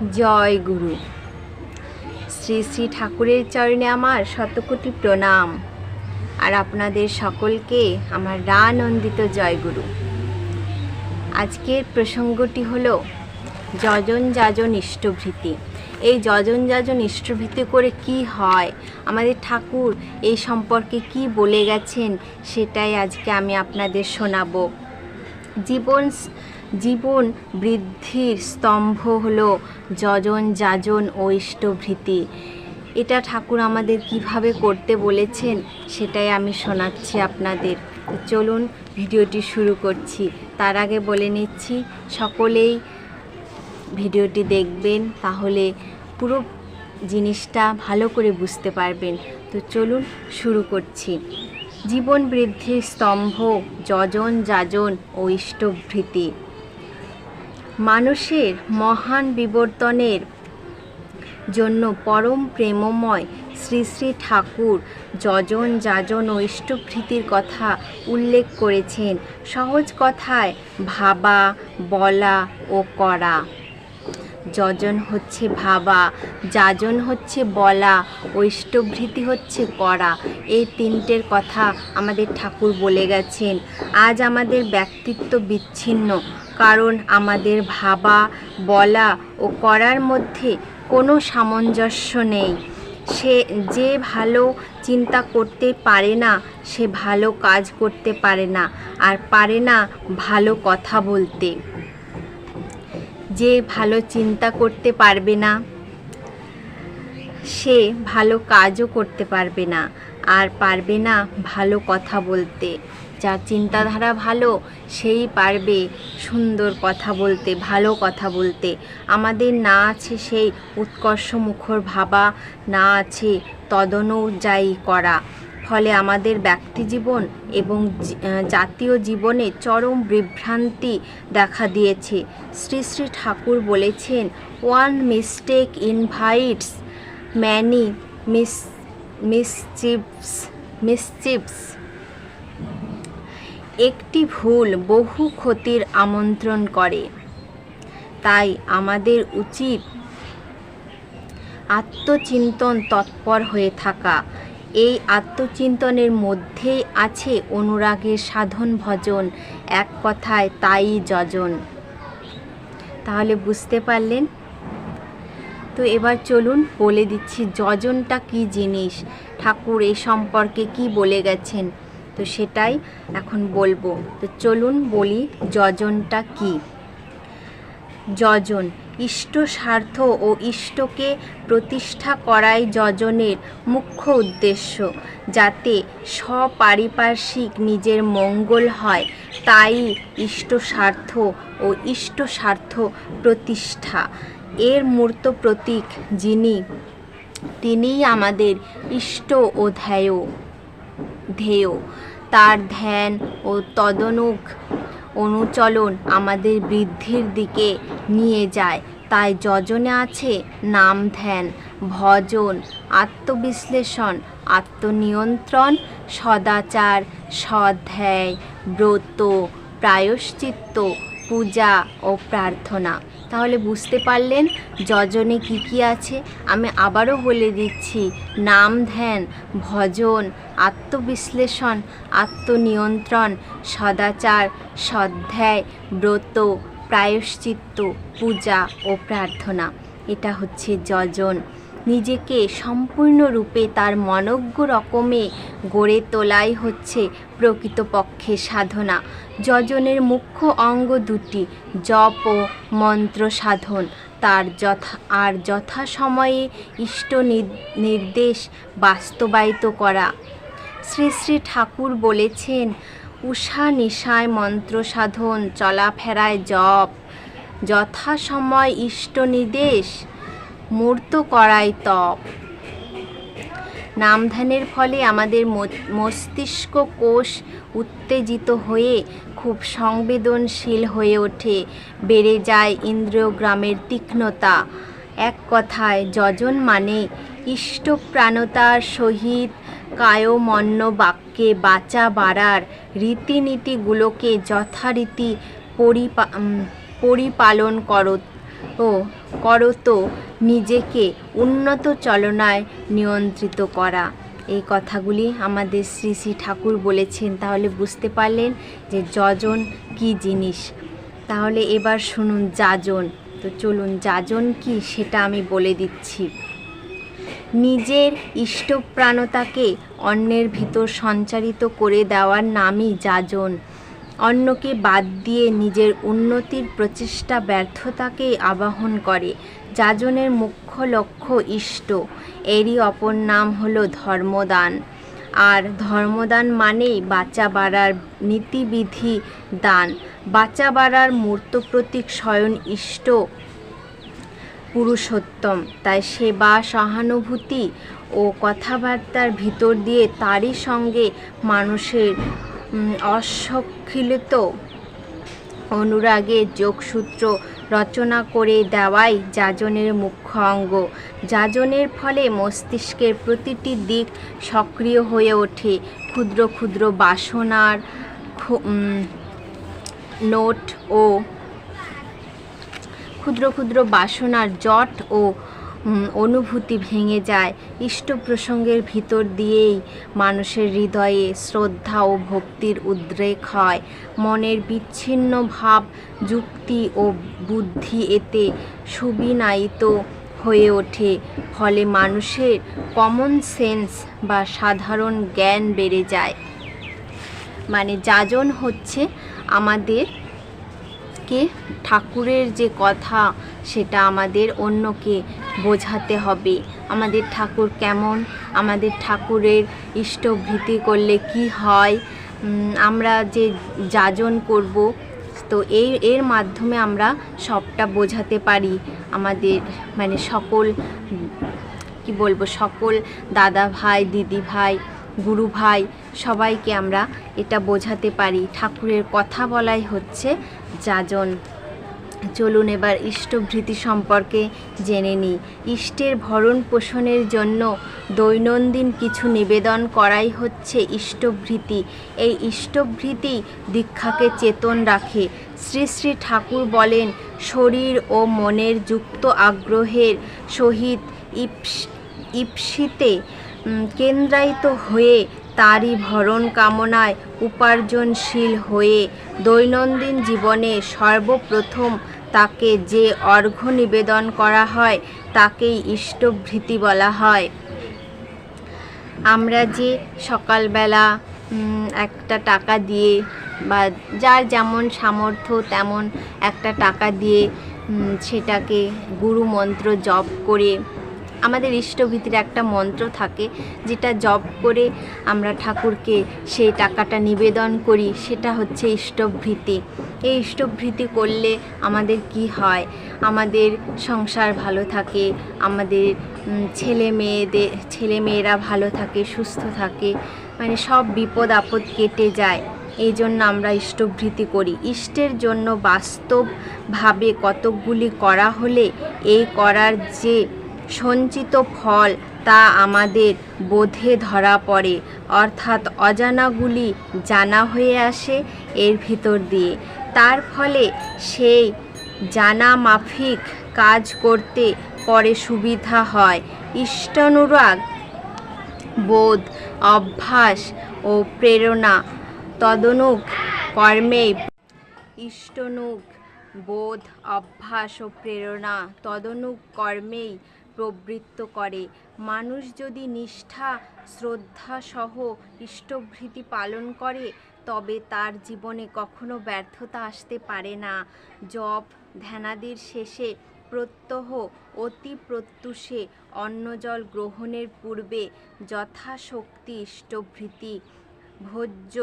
জয় গুরু। শ্রী শ্রী ঠাকুরের চরণে আমার শতকোটি প্রণাম, আর আপনাদের সকলকে আমার রানন্দিত জয় গুরু। আজকের প্রসঙ্গটি হলো যজন যাজন ইষ্টভৃতি। এই যজন যাজন ইষ্টভৃতি করে কি হয়, আমাদের ঠাকুর এই সম্পর্কে কি বলে গেছেন, সেটাই আজকে আমি আপনাদের শোনাবো। জীবন বৃদ্ধির স্তম্ভ হলো যজন যাজন ও ইষ্টভৃতি। এটা ঠাকুর আমাদের কিভাবে করতে বলেছেন সেটাই আমি শোনাচ্ছি আপনাদের। তো চলুন ভিডিওটি শুরু করছি। তার আগে বলে নিচ্ছি, সকলেই ভিডিওটি দেখবেন, তাহলে পুরো জিনিসটা ভালো করে বুঝতে পারবেন। তো চলুন শুরু করছি। জীবন বৃদ্ধির স্তম্ভ যজন যাজন ও ইষ্টভৃতি। মানুষের মহান বিবর্তনের জন্য পরম প্রেমময় শ্রী শ্রী ঠাকুর যজন যাজন ও ইষ্টভৃতির কথা উল্লেখ করেছেন। সহজ কথায় ভাবা, বলা ও করা। যজন হচ্ছে ভাবা, যাজন হচ্ছে বলা ও ইষ্টভৃতি হচ্ছে করা। এই তিনটের কথা আমাদের ঠাকুর বলে গেছেন। আজ আমাদের ব্যক্তিত্ব বিচ্ছিন্ন, কারণ আমাদের ভাবা, বলা ও করার মধ্যে কোনো সামঞ্জস্য নেই। যে ভালো চিন্তা করতে পারে না, সে ভালো কাজ করতে পারে না, আর পারে না ভালো কথা বলতে। যে ভালো চিন্তা করতে পারবে না, সে ভালো কাজও করতে পারবে না, আর পারবে না ভালো কথা বলতে। যার চিন্তাধারা ভালো, সেই পারবে সুন্দর কথা বলতে, ভালো কথা বলতে। আমাদের না আছে সেই উৎকর্ষ মুখর ভাবা, না আছে তদনুযায়ী করা। ফলে আমাদের ব্যক্তিজীবন এবং জাতীয় জীবনে চরম বিভ্রান্তি দেখা দিয়েছে। শ্রী শ্রী ঠাকুর বলেছেন, ওয়ান মিস্টেক ইনভাইটস ম্যানি মিসচিভস। একটি ভুল বহু ক্ষতির আমন্ত্রণ করে। তাই আমাদের উচিত আত্মচিন্তন তৎপর হয়ে থাকা। এই আত্মচিন্তনের মধ্যেই আছে অনুরাগের সাধন ভজন, এক কথায় তাই যজন। তাহলে বুঝতে পারলেন? তো এবার চলুন বলে দিচ্ছি যজনটা কি জিনিস, ঠাকুর এই সম্পর্কে কি বলে গেছেন, তো সেটাই এখন বলবো। তো চলুন বলি যজনটা কি। যজন ইষ্ট স্বার্থ ও ইষ্টকে প্রতিষ্ঠা করাই যজনের মুখ্য উদ্দেশ্য। যাতে স্বপারিপার্শ্বিক নিজের মঙ্গল হয়, তাই ইষ্ট স্বার্থ ও ইষ্ট স্বার্থ প্রতিষ্ঠা। এর মূর্ত প্রতীক যিনি, তিনিই আমাদের ইষ্ট ও ধ্যেয়। তার ধ্যান ও অনুচলন আমাদের বৃদ্ধির দিকে নিয়ে যায়। তাই যজনে আছে নাম ধ্যান, ভজন, আত্মবিশ্লেষণ, আত্মনিয়ন্ত্রণ, সদাচার, স্বাধ্যায়, ব্রত, প্রায়শ্চিত্ত, পূজা ও প্রার্থনা। তাহলে বুঝতে পারলেন যজনে কি কি আছে। আমি আবারও বলে দিচ্ছি, নাম ধ্যান, ভজন, আত্মবিশ্লেষণ, আত্মনিয়ন্ত্রণ, সদাচার, স্বাধ্যায়, ব্রত, প্রায়শ্চিত্ত, পূজা ও প্রার্থনা। এটা হচ্ছে যজন। নিজেকে সম্পূর্ণরূপে তার মনজ্ঞ রকমে গড়ে তোলাই হচ্ছে প্রকৃতপক্ষে সাধনা। যজনের মুখ্য অঙ্গ দুটি, জপ ও মন্ত্র সাধন। যথাসময়ে ইষ্ট নির্দেশ বাস্তবায়িত করা। শ্রী শ্রী ঠাকুর বলেছেন, উষা নিশায় মন্ত্র সাধন, চলাফেরায় জপ, যথাসময় ইষ্ট নির্দেশ মূর্ত করায় তপ। নামধ্যানের ফলে আমাদের মস্তিষ্ক কোষ উত্তেজিত হয়ে খুব সংবেদনশীল হয়ে ওঠে, বেড়ে যায় ইন্দ্রিয়গ্রামের তীক্ষ্ণতা। এক কথায় যজন মানে ইষ্টপ্রাণতার সহিত কায়মন্য বাক্যে বাচা বাড়ার রীতিনীতিগুলোকে যথারীতি পরিপালন ও করত নিজেকে উন্নত চলনায় নিয়ন্ত্রিত করা। এই কথাগুলি আমাদের শ্রী শ্রী ঠাকুর বলেছেন। তাহলে বুঝতে পারলেন যে যজন কি জিনিস। তাহলে এবার শুনুন যাজন। তো চলুন যাজন কি সেটা আমি বলে দিচ্ছি। নিজের ইষ্টপ্রাণতাকে অন্যের ভিতর সঞ্চারিত করে দেওয়ার নামই যাজন। অন্যকে বাদ দিয়ে নিজের উন্নতির প্রচেষ্টা ব্যর্থতাকেই আবাহন করে। যাজনের মুখ্য লক্ষ্য ইষ্ট। এরই অপর নাম হলো ধর্মদান। আর ধর্মদান মানেই বাঁচা বাড়ার নীতিবিধি দান। বাঁচা বাড়ার মূর্ত প্রতীক স্বয়ং ইষ্ট পুরুষোত্তম। তাই সেবা, সহানুভূতি ও কথাবার্তার ভিতর দিয়ে তারই সঙ্গে মানুষের অস্বক্ষিলিত অনুরাগের যোগসূত্র রচনা করে দেওয়াই যাজনের মুখ্য অঙ্গ। যাজনের ফলে মস্তিষ্কের প্রতিটি দিক সক্রিয় হয়ে ওঠে। ক্ষুদ্র ক্ষুদ্র বাসনার জট ও অনুভূতি ভেঙে যায়। ইষ্ট প্রসঙ্গের ভিতর দিয়েই মানুষের হৃদয়ে শ্রদ্ধা ও ভক্তির উদ্রেক হয়। মনের বিচ্ছিন্ন ভাব, যুক্তি ও বুদ্ধি এতে সুবিনায়িত হয়ে ওঠে। ফলে মানুষের কমন সেন্স বা সাধারণ জ্ঞান বেড়ে যায়। মানে যাজন হচ্ছে আমাদেরকে ঠাকুরের যে কথা সেটা আমাদের অন্যকে বোঝাতে হবে। আমাদের ঠাকুর কেমন, আমাদের ঠাকুরের ইষ্টভৃতি করলে কি হয়, আমরা যে যাজন করব, তো এর মাধ্যমে আমরা সবটা বোঝাতে পারি। আমাদের মানে সকল দাদা ভাই, দিদি ভাই, গুরু ভাই সবাইকে আমরা এটা বোঝাতে পারি। ঠাকুরের কথা বলাই হচ্ছে যাজন। চলুন এবার ইষ্টভৃতি সম্পর্কে জেনে নিই। ইষ্টের ভরণ পোষণের জন্য দৈনন্দিন কিছু নিবেদন করাই হচ্ছে ইষ্টভৃতি। এই ইষ্টভৃতি দীক্ষাকে চেতন রাখে। শ্রী শ্রী ঠাকুর বলেন, শরীর ও মনের যুক্ত আগ্রহের সহিত ঈপ্সিতে কেন্দ্রায়িত হয়ে তারই ভরণ কামনায় উপার্জনশীল হয়ে দৈনন্দিন জীবনে সর্বপ্রথম তাকে যে অর্ঘ্য নিবেদন করা হয় তাকেই ইষ্টভৃতি বলা হয়। আমরা যে সকালবেলা একটা টাকা দিয়ে বা যার যেমন সামর্থ্য তেমন একটা টাকা দিয়ে সেটাকে গুরু মন্ত্র জপ করে, আমাদের ইষ্টভৃতির একটা মন্ত্র থাকে যেটা জপ করে আমরা ঠাকুরকে সেই টাকাটা নিবেদন করি, সেটা হচ্ছে ইষ্টভৃতি। এই ইষ্টভৃতি করলে আমাদের কি হয়? আমাদের সংসার ভালো থাকে, আমাদের ছেলেমেয়েরা ভালো থাকে, সুস্থ থাকে, মানে সব বিপদ আপদ কেটে যায়। এই জন্য আমরা ইষ্টভৃতি করি। ইষ্টের জন্য বাস্তবভাবে কতকগুলি করা হলে এই করার যে সঞ্চিত ফল তা আমাদের বোধে ধরা পড়ে, অর্থাৎ অজানাগুলি জানা হয়ে আসে এর ভিতর দিয়ে। তার ফলে সেই জানা মাফিক কাজ করতে পরে সুবিধা হয়। ইষ্টানুরাগ বোধ, অভ্যাস ও প্রেরণা তদনুগ কর্মেই প্রবৃত্ত করে। মানুষ যদি নিষ্ঠা শ্রদ্ধা সহ ইষ্টভৃতি পালন করে তবে তার জীবনে কখনো ব্যর্থতা আসতে পারে না। জপ ধ্যানাদির শেষে প্রত্যহ অতি প্রত্যুষে অন্নজল গ্রহণের পূর্বে যথাশক্তি ইষ্টভৃতি ভোজ্য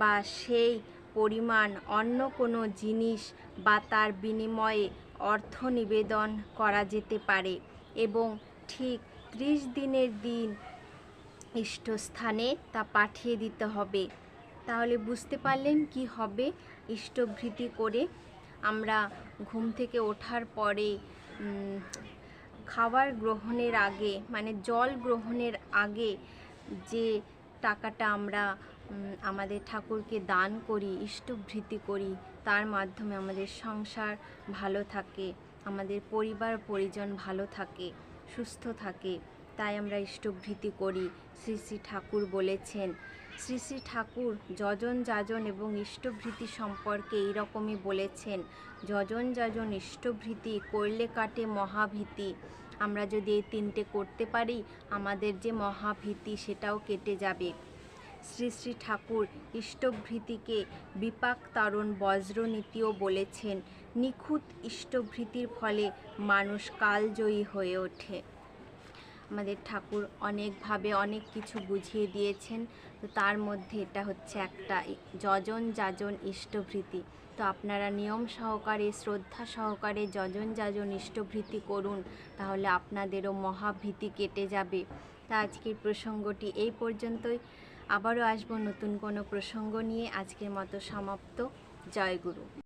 বা সেই পরিমাণ অন্য কোনো জিনিস বা তার বিনিময়ে অর্থ নিবেদন করা যেতে পারে এবং ঠিক 30 দিনের দিন ইষ্টস্থানে তা পাঠিয়ে দিতে হবে। তাহলে বুঝতে পারলেন কি হবে ইষ্টভৃতি করে। আমরা ঘুম থেকে ওঠার পরে খাবার গ্রহণের আগে, মানে জল গ্রহণের আগে যে টাকাটা আমরা আমাদের ঠাকুরকে দান করি, ইষ্টভৃতি করি, তার মাধ্যমে আমাদের সংসার ভালো থাকে, আমাদের পরিবার পরিজন ভালো থাকে, সুস্থ থাকে, তাই আমরা ইষ্টভৃতি করি। শ্রী শ্রী ঠাকুর বলেছেন, শ্রী শ্রী ঠাকুর যজন যাজন এবং ইষ্টভৃতি সম্পর্কে এইরকমই বলেছেন, যজন যাজন ইষ্টভৃতি করলে কাটে মহাভীতি। আমরা যদি এই তিনটে করতে পারি, আমাদের যে মহাভীতি সেটাও কেটে যাবে। শ্রী শ্রী ঠাকুর ইষ্টভৃতিকে বিপাক তারণ বজ্রনীতিও বলেছেন। নিখুঁত ইষ্টভৃতির ফলে মানুষ কালজয়ী হয়ে ওঠে। আমাদের ঠাকুর অনেকভাবে অনেক কিছু বুঝিয়ে দিয়েছেন, তো তার মধ্যে এটা হচ্ছে একটা, যজন যাজন ইষ্টভৃতি। তো আপনারা নিয়ম সহকারে, শ্রদ্ধা সহকারে যজন যাজন ইষ্টভৃতি করুন, তাহলে আপনাদেরও মহাভীতি কেটে যাবে। তা আজকের প্রসঙ্গটি এই পর্যন্তই। আবারও আসবো নতুন কোনো প্রসঙ্গ নিয়ে। আজকের মতো সমাপ্ত। জয় গুরু।